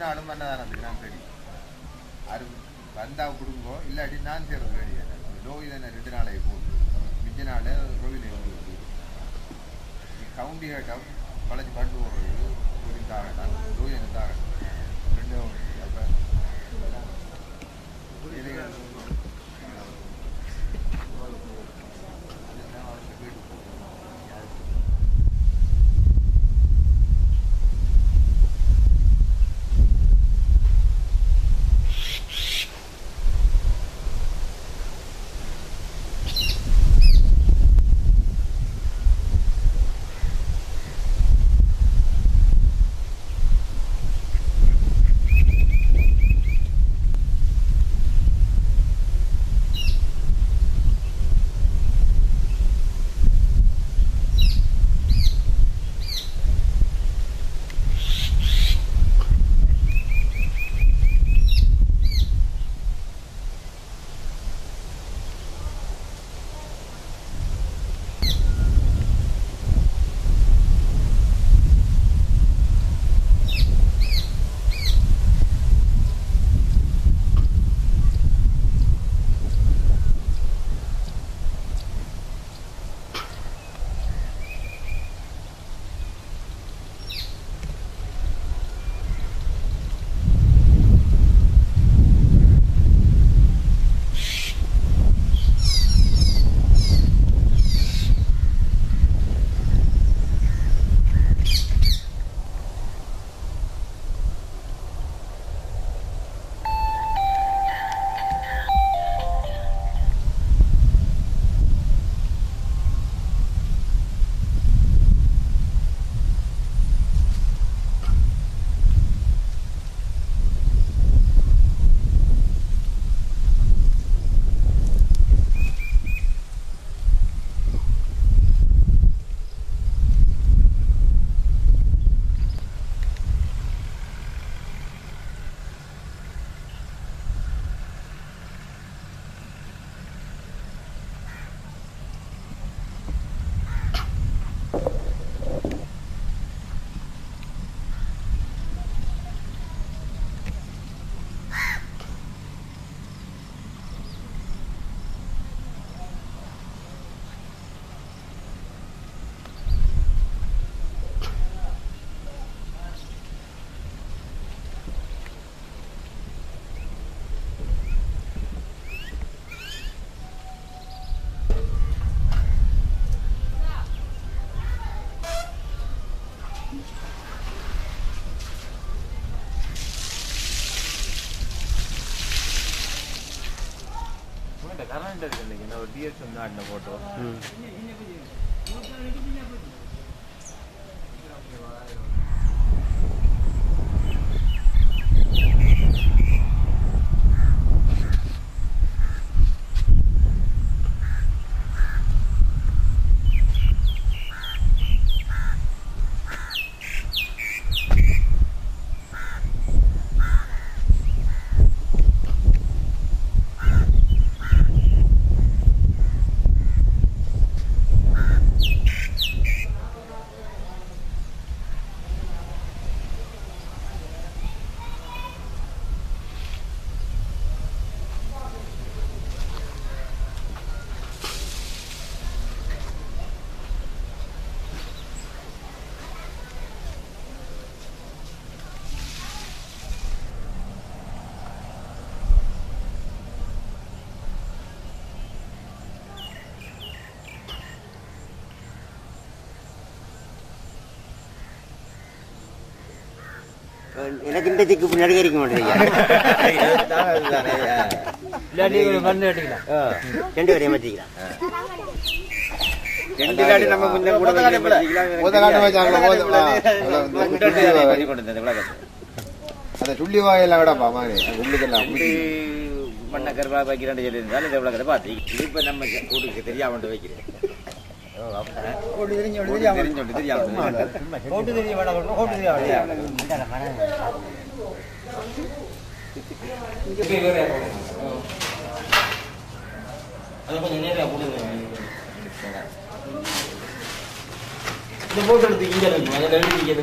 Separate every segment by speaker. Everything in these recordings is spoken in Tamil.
Speaker 1: நாளும் அன்னதானத்துக்கு நான் ரெடி. அது வந்தால் கொடுங்கோ, இல்லாட்டி நான் செய்கிறது ரெடி. லோகி தானே 2 நாளைக்கு போகுது, மிச்ச நாள் ரோகிணி போகுது. கவுண்டி கேட்டால் பழச்சி பண்டு போடுறது தாகட்டான், லோகி தாகட்டும் 2 அப்போ
Speaker 2: கரண்ட் இருக்கு இல்லைங்க, ஒரு டிஎஸ் வந்து ஆடின போட்டோ.
Speaker 3: எனக்கு இந்த திக்கு பின்னாடி இருக்க மாட்டேங்க. 2 வரையும் மாற்றிக்கலாம். 2 காடி நம்ம கொஞ்சம் கூட
Speaker 1: அதை துள்ளி வாயெல்லாம் விடப்பா மாதிரி உள்ளுக்கெல்லாம்
Speaker 3: மண்ணை கருவா வைக்கிறான்னு சொல்லியிருந்தாலும் இந்த விளக்கத்தை பார்த்து இது இப்போ நம்ம கூட்டுக்கு தெரியாமட்டு வைக்கிறேன்.
Speaker 2: போட்டோ எடுத்து இங்கே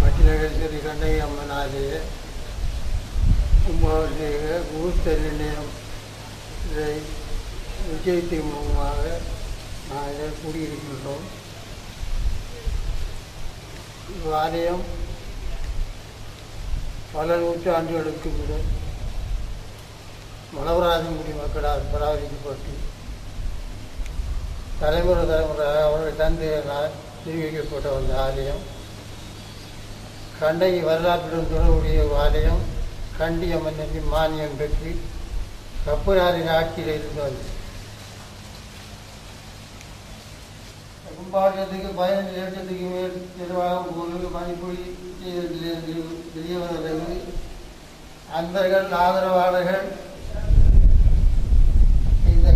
Speaker 4: மச்சினகேஸ்வரி கண்ணகி அம்மனாலேயே கும்பாபிஷேக குருத்தல்லினம் இதை விஜயத்தின் மூலமாக நாங்கள் கூடியிருக்கின்றோம். இவ்வாலயம் பல நூற்றாண்டுகளுக்கு முதல் மணவராஜன்குடி மக்களால் பராமரிக்கப்பட்டு தலைமுறை தலைமுறையாக அவருடைய தந்தையினால் நிர்வகிக்கப்பட்ட அந்த ஆலயம் கண்டகி வரலாற்றுடன் தொடர்புடைய ஆலயம் கண்டி அம்மனின் மானியம் பெற்று கப்பலாரின் ஆட்சியில் இருந்து வந்தது. கும்பாபிஷேகத்துக்கு 15 லட்சத்துக்கு மேல் நிர்வாகம் போது பணிபுரி செய்ததிலிருந்து வெளியே வந்தது. அன்பர்கள் ஆதரவாளர்கள் இந்த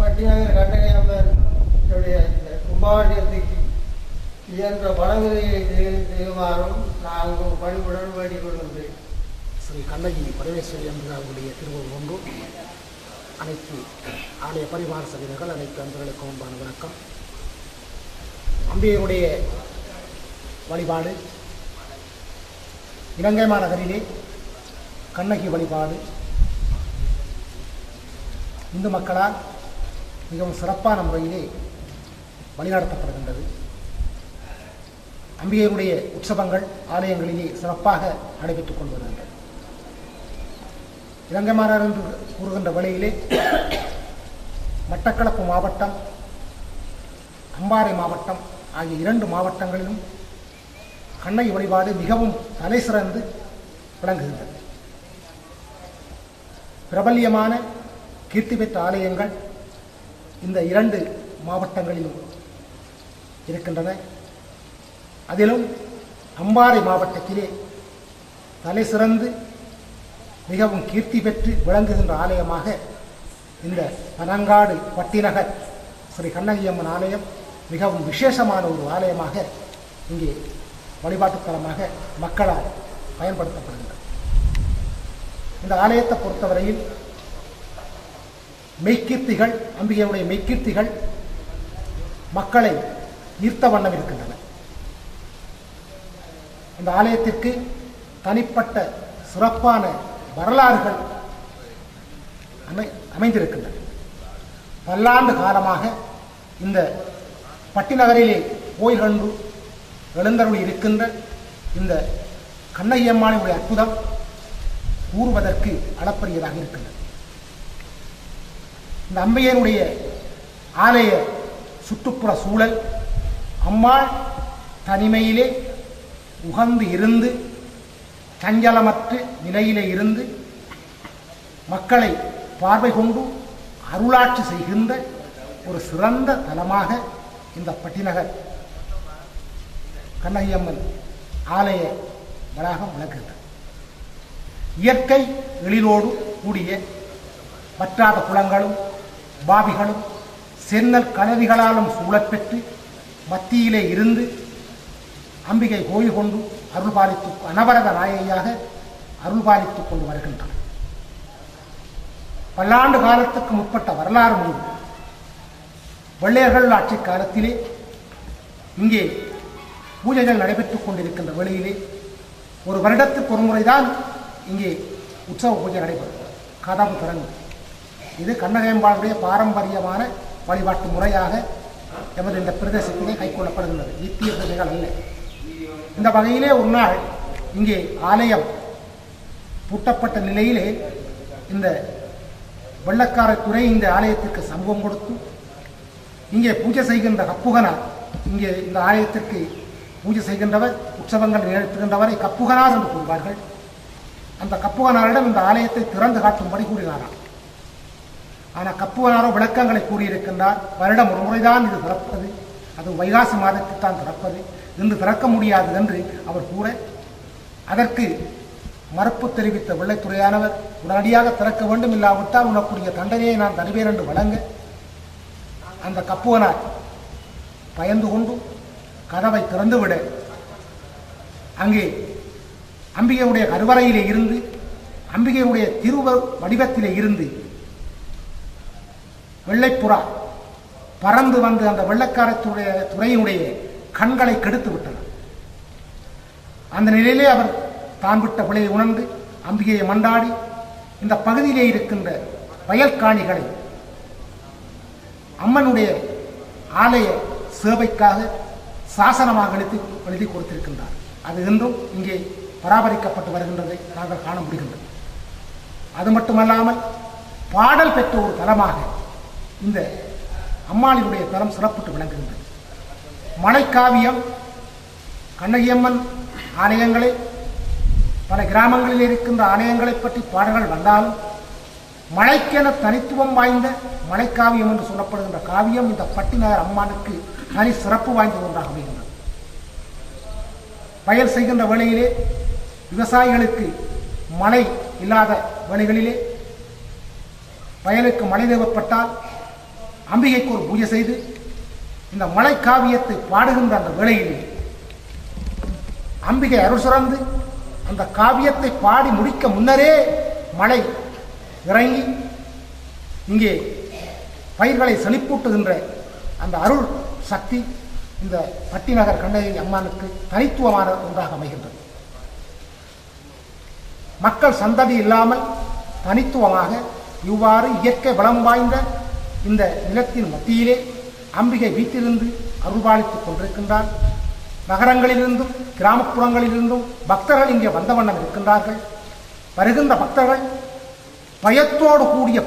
Speaker 4: பட்டினகர் கண்டகை அம்மனுடைய இந்த கும்பாபிஷேகத்துக்கு இயன்ற பணமுதவியை செய்யுமாறும் நாங்கள் பணிவுடன் வேண்டிக் கொள்கின்றேன்.
Speaker 5: ஸ்ரீ கண்ணகி பரமேஸ்வரி அம்பிகாவுடைய திருவுருவம் ஒன்று. அனைத்து ஆலய பரிவார சபையினர்கள் அனைத்து அன்பர்களுக்கு முன்பான வணக்கம். அம்பிகையுடைய வழிபாடு இலங்கை மாநகரிலே கண்ணகி வழிபாடு இந்து மக்களால் மிகவும் சிறப்பான முறையிலே வழிநடத்தப்படுகின்றது. அம்பிகையுடைய உற்சவங்கள் ஆலயங்களிலே சிறப்பாக நடைபெற்றுக் கொண்டு வருகின்றன. இலங்கைமானார் என்று கூறுகின்ற வேளையிலே மட்டக்களப்பு மாவட்டம், அம்பாறை மாவட்டம் ஆகிய 2 மாவட்டங்களிலும் கண்ணகி வழிபாடு மிகவும் தலை சிறந்து விளங்குகின்றது. பிரபல்யமான கீர்த்தி பெற்ற ஆலயங்கள் இந்த 2 மாவட்டங்களிலும் இருக்கின்றன. அதிலும் அம்பாறை மாவட்டத்திலே தலை சிறந்து மிகவும் கீர்த்தி பெற்று விளங்குகின்ற ஆலயமாக இந்த பனங்காடு பட்டிநகர் ஸ்ரீ கண்ணகியம்மன் ஆலயம் மிகவும் விசேஷமான ஒரு ஆலயமாக இங்கே வழிபாட்டுத் தலமாக மக்களால் பயன்படுத்தப்படுகின்றது. இந்த ஆலயத்தை பொறுத்தவரையில் மெய்கீர்த்திகள், அம்பிகையுடைய மெய்கீர்த்திகள் மக்களை ஈர்த்த வண்ணம் இருக்கின்றன. இந்த ஆலயத்திற்கு தனிப்பட்ட சிறப்பான வரலாறுகள் அமைந்திருக்கின்றன. பல்லாண்டு காலமாக இந்த பட்டிநகரிலே கோயில் கண்டு எழுந்தருளி இருக்கின்ற இந்த கண்ணகியம்மானுடைய அற்புதம் கூறுவதற்கு அளப்பரியதாக இருக்கின்றது. இந்த அம்பிகையினுடைய ஆலய சுற்றுப்புற சூழல் அம்மாள் தனிமையிலே உகந்து இருந்து சஞ்சலமற்ற நிலையிலே இருந்து மக்களை பார்வை கொண்டு அருளாட்சி செய்கின்ற ஒரு சிறந்த தலமாக இந்த பட்டிநகர் கண்ணகியம்மன் ஆலய வளாகம் விளங்குகின்றது. இயற்கை எழிலோடு கூடிய வற்றாத குளங்களும் பாவிகளும் சென்னல் கனவிகளாலும் சூழப்பெற்று மத்தியிலே இருந்து அம்பிகை கோயில் கொண்டு அருள்பாலித்து அனவரத நாயகியாக அருள்பாலித்துக் கொண்டு வருகின்றனர். பல்லாண்டு காலத்துக்கு முற்பட்ட வரலாறு உண்டு. வெள்ளையர்கள் ஆட்சி காலத்திலே இங்கே பூஜைகள் நடைபெற்றுக் கொண்டிருக்கின்ற வேளையிலே ஒரு வருடத்துக்கு ஒரு முறைதான் இங்கே உற்சவ பூஜை நடைபெறும். கதவு திறந்து இது கண்ணகியம்மாளுடைய பாரம்பரியமான வழிபாட்டு முறையாக எமது இந்த பிரதேசத்திலே கைக்கொள்ளப்படுகின்றது. நித்திய பூஜைகள் அல்ல. இந்த வகையிலே ஒரு நாள் இங்கே ஆலயம் பூட்டப்பட்ட நிலையிலே இந்த வெள்ளக்கார துறை இந்த ஆலயத்திற்கு சமூகம் கொடுத்து இங்கே பூஜை செய்கின்ற கப்புகனார், இங்கே இந்த ஆலயத்திற்கு பூஜை செய்கின்றவர், உற்சவங்கள் நிகழ்த்துகின்றவரை கப்புகனார் என்று கூறுவார்கள். அந்த கப்புகனாரிடம் இந்த ஆலயத்தை திறந்து காட்டும்படி கூறினாராம். ஆனால் கப்புகனாரோ விளக்கங்களை கூறியிருக்கின்றார். வருடம் ஒரு முறைதான் இது திறப்பது, அது வைகாசி மாதத்தில் தான் திறப்பது, இன்று திறக்க முடியாது என்று அவர் கூற, அதற்கு மறுப்பு தெரிவித்த வெள்ளைத்துறையானவர் உடனடியாக திறக்க வேண்டும், இல்லாவிட்டால் உனக்குரிய தண்டனையை நான் தருவேன் என்று வழங்க அந்த கப்புவனார் பயந்து கொண்டு கதவை திறந்துவிட அங்கே அம்பிகையுடைய கருவறையிலே இருந்து அம்பிகையுடைய திருவ வடிவத்திலே இருந்து வெள்ளைப்புறா பறந்து வந்து அந்த வெள்ளக்காரத்துடைய துறையினுடைய கண்களை கெடுத்து விட்டனர். அந்த நிலையிலே அவர் தான் விட்ட விலையை உணர்ந்து அம்பிகையை மண்டாடி இந்த பகுதியிலே இருக்கின்ற வயல்காணிகளை அம்மனுடைய ஆலய சேவைக்காக சாசனமாக எழுதி கொடுத்திருக்கின்றார். அது இன்றும் இங்கே பராமரிக்கப்பட்டு வருகின்றதை நாங்கள் காண முடிகின்றது. அது மட்டுமல்லாமல் பாடல் பெற்ற ஒரு தலமாக இந்த அம்மாளினுடைய தலம் சிறப்பிட்டு விளங்குகின்றது. மலைக்காவியம் கண்ணகியம்மன் ஆலயங்களை பல கிராமங்களில் இருக்கின்ற ஆலயங்களை பற்றி பாடல்கள் வந்தாலும் மலைக்கென தனித்துவம் வாய்ந்த மலைக்காவியம் என்று சொல்லப்படுகின்ற காவியம் இந்த பட்டிநகர் அம்மானுக்கு தனி சிறப்பு வாய்ந்த ஒன்றாக அமைகின்றது. பயிர் செய்கின்ற வேளையிலே விவசாயிகளுக்கு மழை இல்லாத வேளைகளிலே வயலுக்கு மழை தேவைப்பட்டால் அம்பிகைக்கு ஒரு பூஜை செய்து இந்த மலை காவியத்தை பாடுகின்ற அந்த வேளையிலே அம்பிகை அருள் சுரந்து அந்த காவியத்தை பாடி முடிக்க முன்னரே மழை இறங்கி இங்கே பயிர்களை செழிப்பூட்டுகின்ற அந்த அருள் சக்தி இந்த பட்டிநகர் கண்ணகி அம்மானுக்கு தனித்துவமான ஒன்றாக அமைகின்றது. மக்கள் சந்ததி இல்லாமல் தனித்துவமாக இவ்வாறு இயற்கை வளம் வாய்ந்த இந்த நிலத்தின் மத்தியிலே அம்பிகை வீட்டிலிருந்து அருள்பாலித்துக் கொண்டிருக்கின்றார். நகரங்களிலிருந்தும் கிராமப்புறங்களிலிருந்தும் பக்தர்கள் இங்கே வந்த வண்ணம் இருக்கின்றார்கள். வருகின்ற பக்தர்கள் பயத்தோடு கூடிய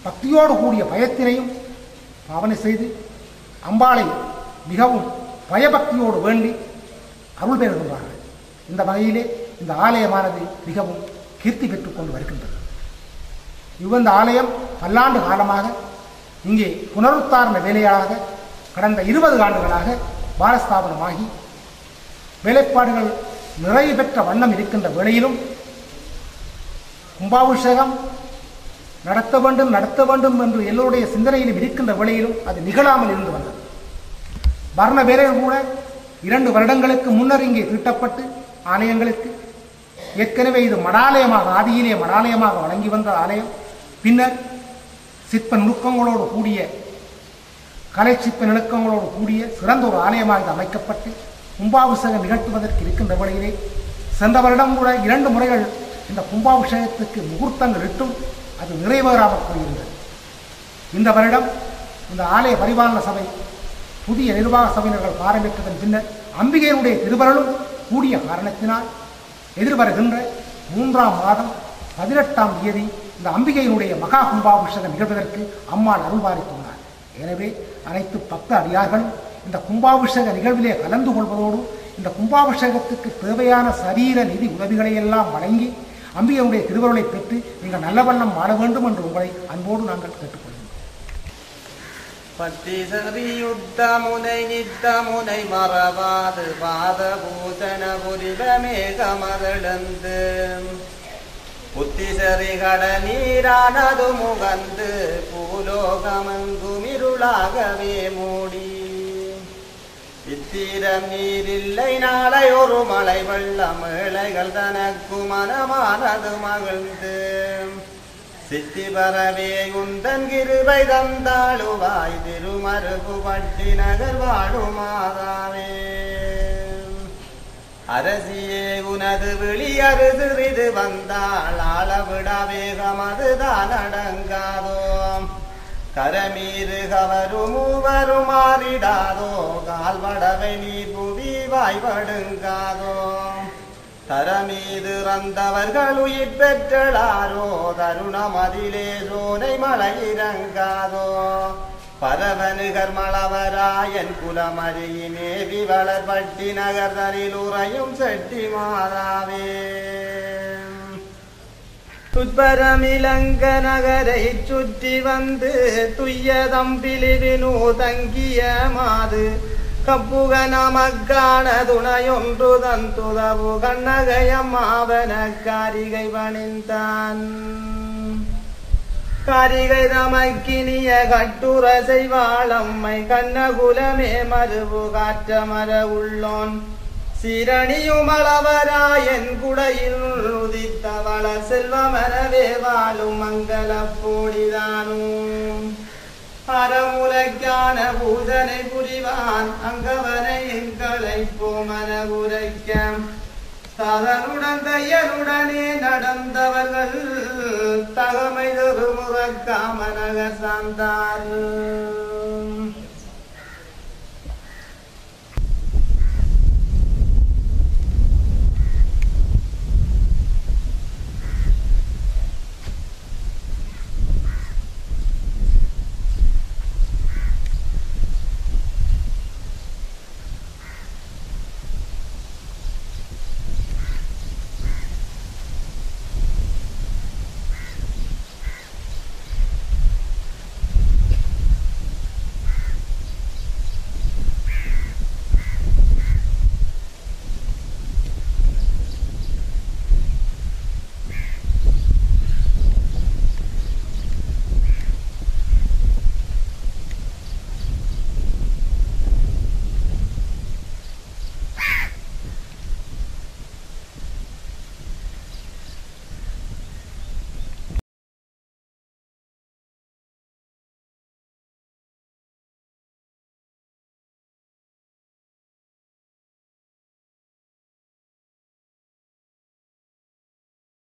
Speaker 5: பக்தியோடு கூடிய பயத்தினையும் பாவனை செய்து அம்பாளை மிகவும் பயபக்தியோடு வேண்டி அருள் பெறுகின்றார்கள். இந்த வகையிலே இந்த ஆலயமானது மிகவும் கீர்த்தி பெற்றுக் கொண்டு வருகின்றது. இந்த ஆலயம் பல்லாண்டு காலமாக இங்கே புனருத்தாரண வேலையாக கடந்த 20 ஆண்டுகளாக பாலஸ்தாபனமாகி வேலைப்பாடுகள் நிறைவு பெற்ற வண்ணம் இருக்கின்ற வேளையிலும் கும்பாபிஷேகம் நடத்த வேண்டும் என்று எல்லோருடைய சிந்தனையிலும் இருக்கின்ற வேளையிலும் அது நிகழாமல் இருந்து வந்தது. வர்ண வேலைகள் கூட 2 வருடங்களுக்கு முன்னர் இங்கே தீட்டப்பட்டு ஆலயங்களுக்கு ஏற்கனவே இது மடாலயமாக ஆதியிலே மடாலயமாக வழங்கி வந்த ஆலயம் பின்னர் சிற்ப நுணுக்கங்களோடு கூடிய கலை சிற்ப நுணுக்கங்களோடு கூடிய சிறந்த ஒரு ஆலயமாக இது அமைக்கப்பட்டு கும்பாபிஷேகம் நிகழ்த்துவதற்கு இருக்கின்ற வேளையிலே சென்ற வருடம் கூட 2 முறைகள் இந்த கும்பாபிஷேகத்துக்கு முகூர்த்தங்கள் இட்டும் அது நிறைவேறாமல் போயிருந்தது. இந்த வருடம் இந்த ஆலய பரிபாலன சபை புதிய நிர்வாக சபையினர்கள் பாரம்பரியத்தின் பின்னர் அம்பிகையினுடைய திருவருளும் கூடிய காரணத்தினால் எதிர்வருகின்ற 3ஆம் மாதம் 18ஆம் தேதி இந்த அம்பிகையினுடைய மகா கும்பாபிஷேகம் நிகழ்வதற்கு அம்மாள் அருள்பாலித்துள்ளார். எனவே அனைத்து பக்த அடியார்களும் இந்த கும்பாபிஷேக நிகழ்விலே கலந்து கொள்வதோடு இந்த கும்பாபிஷேகத்துக்கு தேவையான சரீர நிதி உதவிகளை எல்லாம் வழங்கி அம்பிகையுடைய திருவருளை பெற்று நீங்கள் நல்ல வண்ணம் வாழ வேண்டும் என்று உங்களை அன்போடு நாங்கள் கேட்டுக்கொள்கிறோம்.
Speaker 6: பத்திசரியுத்தமுனை நித்தமுனை மறவாது பாத பூசன புரிவமேகமதளந்து புத்திசரிகட நீரானது முகந்து பூலோகமங்குமிருளாகவே மூடி இத்திரம் நீரில்லை நாளை ஒரு மழை வெள்ளம் ஏழைகள் தனக்கு மனமானது மகிழ்ந்து சித்தி பரவே உந்தன் கிருபை தந்தாளுவாய் திருமருகு பட்டி நகர் வாழுமாதாவே அரசியே உனது விழியறு சிறிது வந்தாள் ஆளவிட வேகம் அதுதான் அடங்காதோ கரமீறு கவரு மூவரு மாறிடாதோ கால்வடவை நீ புவி வாய்வடுங்காதோ தரமீது ரந்தவர்கள் உயிர் பெற்றலாரோ தருணமதிலே சோனை மலை இறங்காதோ பரவனுகர் மலவராயன் குலமரியினேவி வளர்பட்டி நகர்தனில் உறையும் செட்டி மாதாவே துட்பரமிலங்க நகரை சுற்றி வந்து துய்யதம் பிலிவினு தங்கிய மாது கப்புக நமக்கான துணையொன்று தந்துதவு கண்ணகயம் ஆவன காரிகை பணிந்தான் காரிகை தமக்கினிய கட்டுர செய்வாளம்மை கண்ணகுலமே மருவு காற்ற மர உள்ளோன் சீரணியுமளவராயன் குடையில் உதித்தவள செல்வமனவே வாழும் மங்கள போடிதானும் அறமுறைக்கான பூஜனை புரிவான் அங்கவனை எங்களை போமன உரைக்க ததனுடன் தையனுடனே நடந்தவர்கள் தகமை தருமுறக்காமனக சார்ந்தார்.